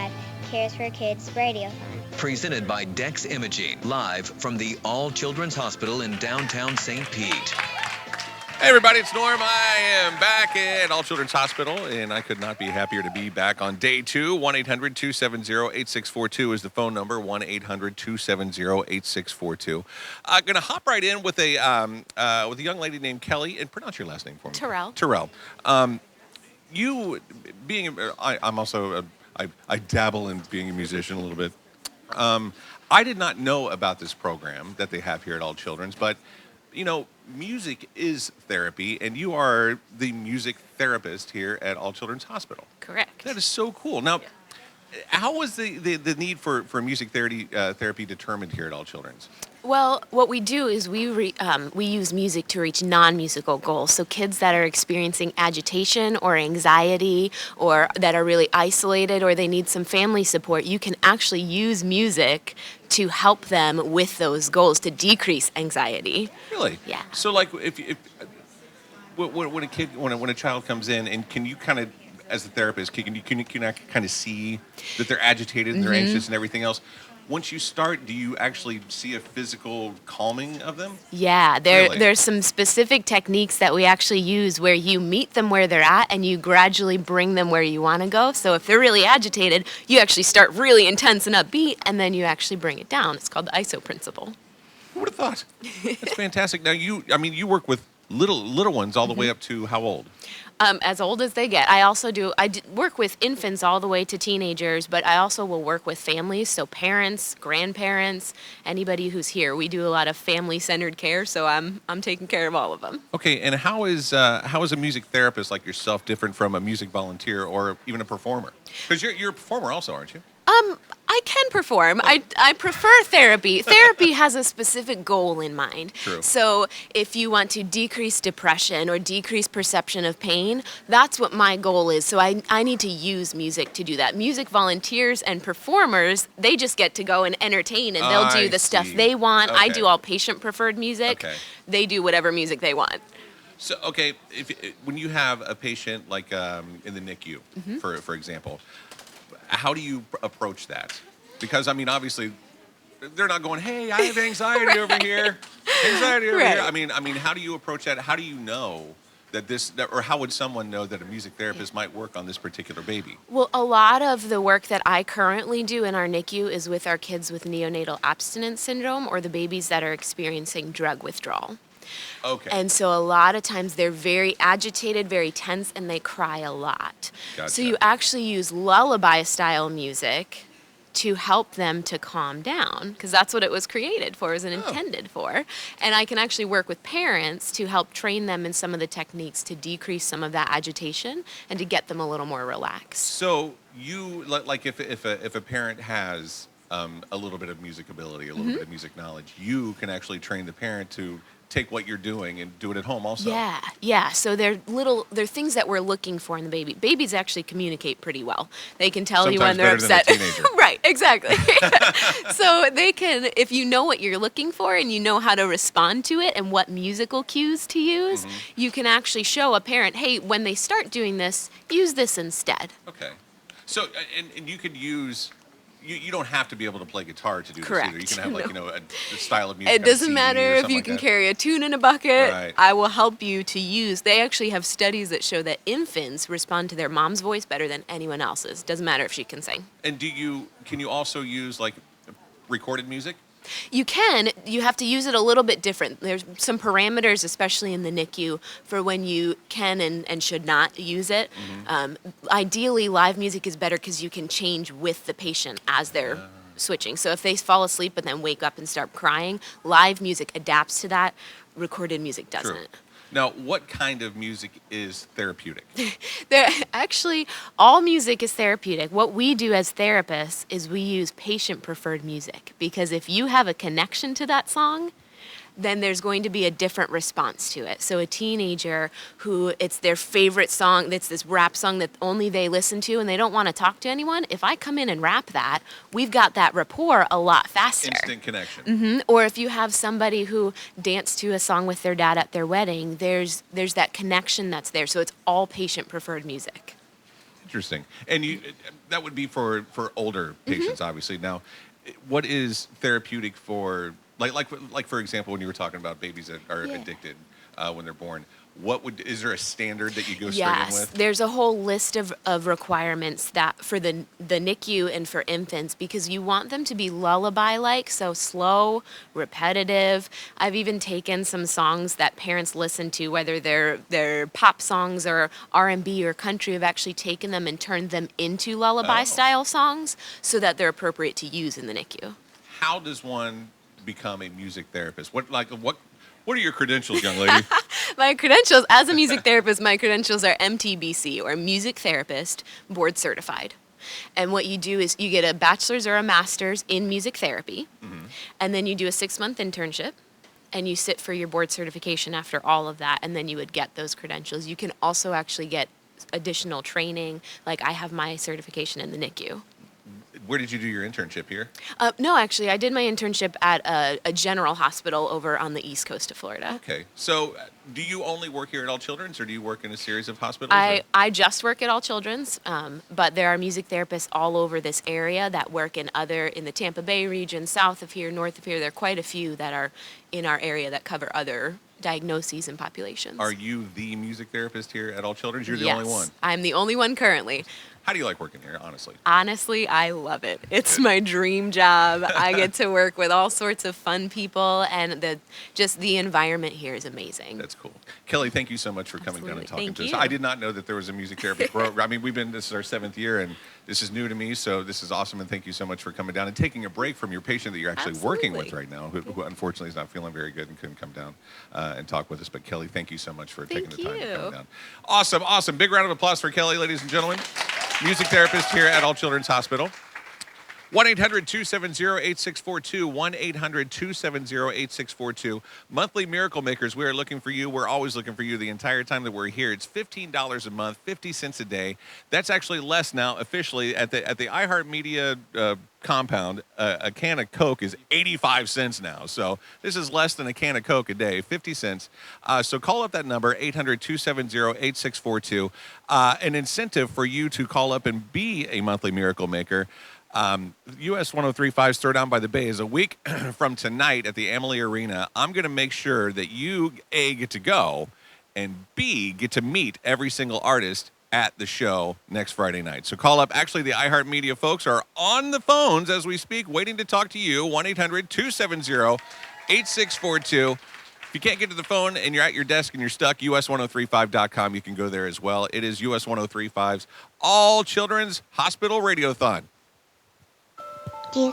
105 Cares for Kids Radiothon. Presented by Dex Imaging, live from the All Children's Hospital in downtown St. Pete. Hey everybody, it's Norm. I am back at All Children's Hospital, and I could not be happier to be back on day two. 1-800-270-8642 is the phone number, 1-800-270-8642. I'm going to hop right in with a young lady named Kelly, and pronounce your last name for me. Tyrell. Tyrell. You being, I'm also, I dabble in being a musician a little bit. I did not know about this program that they have here at All Children's, but you know, music is therapy, and you are the music therapist here at All Children's Hospital. Correct. That is so cool. Now, how was the need for music therapy determined here at All Children's? Well, what we do is we use music to reach non-musical goals. So kids that are experiencing agitation or anxiety or that are really isolated or they need some family support, you can actually use music to help them with those goals to decrease anxiety. Really? Yeah. So, like, if when a child comes in, and can you kind of, as a therapist, can you kind of see that they're agitated and they're anxious and everything else? Once you start, do you actually see a physical calming of them? Yeah, there's some specific techniques that we actually use where you meet them where they're at and you gradually bring them where you want to go. So if they're really agitated, you actually start really intense and upbeat, and then you actually bring it down. It's called the ISO principle. Who would have thought? That's fantastic. Now, you work with little ones all the way up to how old? As old as they get. I work with infants all the way to teenagers, but I also will work with families, so parents, grandparents, anybody who's here. We do a lot of family-centered care, so I'm taking care of all of them. Okay, and how is a music therapist like yourself different from a music volunteer or even a performer? Because you're a performer also, aren't you? I can perform. I prefer therapy. Therapy has a specific goal in mind. True. So if you want to decrease depression or decrease perception of pain, that's what my goal is. So I need to use music to do that. Music volunteers and performers, they just get to go and entertain, and they'll do the stuff they want. Okay. I do all patient-preferred music. Okay. They do whatever music they want. So, okay, when you have a patient like in the NICU, for example, how do you approach that? Because, I mean, obviously, they're not going, hey, I have anxiety right. over here. Anxiety over right. here. I mean, how do you approach that? How do you know or how would someone know that a music therapist might work on this particular baby? Well, a lot of the work that I currently do in our NICU is with our kids with neonatal abstinence syndrome or the babies that are experiencing drug withdrawal. Okay. And so a lot of times they're very agitated, very tense, and they cry a lot. Gotcha. So you actually use lullaby-style music to help them to calm down, because that's what it was created for, was intended for. And I can actually work with parents to help train them in some of the techniques to decrease some of that agitation and to get them a little more relaxed. So you, like if a parent has a little bit of music ability, a little bit of music knowledge, you can actually train the parent to take what you're doing and do it at home also. Yeah. So they're things that we're looking for in the baby. Babies actually communicate pretty well. They can tell you when they're upset. Than a teenager. Right, exactly. So they can, if you know what you're looking for and you know how to respond to it and what musical cues to use, you can actually show a parent, hey, when they start doing this, use this instead. Okay. So, and you could use... You don't have to be able to play guitar to do Correct. this either. You can have a style of music. It doesn't matter if you can carry a tune in a bucket. Right. I will help you to use. They actually have studies that show that infants respond to their mom's voice better than anyone else's. Doesn't matter if she can sing. And can you also use like recorded music? You can. You have to use it a little bit different. There's some parameters, especially in the NICU, for when you can and should not use it. Ideally, live music is better because you can change with the patient as they're switching. So if they fall asleep and then wake up and start crying, live music adapts to that. Recorded music doesn't. True. Now, what kind of music is therapeutic? Actually, all music is therapeutic. What we do as therapists is we use patient-preferred music, because if you have a connection to that song, then there's going to be a different response to it. So a teenager who it's their favorite song, it's this rap song that only they listen to and they don't want to talk to anyone, if I come in and rap that, we've got that rapport a lot faster. Instant connection. Or if you have somebody who danced to a song with their dad at their wedding, there's that connection that's there. So it's all patient-preferred music. Interesting. And that would be for older patients, obviously. Now, what is therapeutic for like for example, when you were talking about babies that are addicted when they're born? Is there a standard that you go straight in with? There's a whole list of requirements that for the NICU and for infants, because you want them to be lullaby-like, so slow, repetitive. I've even taken some songs that parents listen to, whether they're pop songs or R&B or country. I've actually taken them and turned them into lullaby-style songs so that they're appropriate to use in the NICU. How does one become a music therapist? What are your credentials, young lady? My credentials, as a music therapist, my credentials are MTBC, or Music Therapist Board Certified. And what you do is you get a bachelor's or a master's in music therapy, and then you do a 6-month internship, and you sit for your board certification after all of that, and then you would get those credentials. You can also actually get additional training, like I have my certification in the NICU. Where did you do your internship here? No, actually, I did my internship at a general hospital over on the east coast of Florida. Okay. So do you only work here at All Children's, or do you work in a series of hospitals? I just work at All Children's, but there are music therapists all over this area that work in the Tampa Bay region, south of here, north of here. There are quite a few that are in our area that cover other diagnoses and populations. Are you the music therapist here at All Children's? You're the only one? I'm the only one currily. How do you like working here, honestly? Honestly, I love it. It's my dream job. I get to work with all sorts of fun people, and the environment here is amazing. That's cool. Kelly, thank you so much for coming down and talking to us. You. I did not know that there was a music therapist program. I mean, this is our 7th year, and this is new to me, so this is awesome, and thank you so much for coming down and taking a break from your patient that you're actually working with right now, who unfortunately is not feeling very good and couldn't come down and talk with us. But Kelly, thank you so much for taking the time to come down. Awesome, awesome. Big round of applause for Kelly, ladies and gentlemen. Music therapist here at All Children's Hospital. 1-800-270-8642. 1-800-270-8642. Monthly Miracle Makers, we are looking for you. We're always looking for you the entire time that we're here. It's $15 a month, 50 cents a day. That's actually less now officially at the iHeartMedia compound. A can of Coke is 85 cents now. So this is less than a can of Coke a day, 50 cents. So call up that number, 800-270-8642. An incentive for you to call up and be a monthly Miracle Maker. US 103.5's Throw Down by the Bay is a week from tonight at the Amalie Arena. I'm going to make sure that you, A, get to go, and B, get to meet every single artist at the show next Friday night. So call up. Actually, the iHeartMedia folks are on the phones as we speak, waiting to talk to you. 1-800-270-8642. If you can't get to the phone and you're at your desk and you're stuck, us1035.com. You can go there as well. It is US 103.5's All Children's Hospital Radiothon.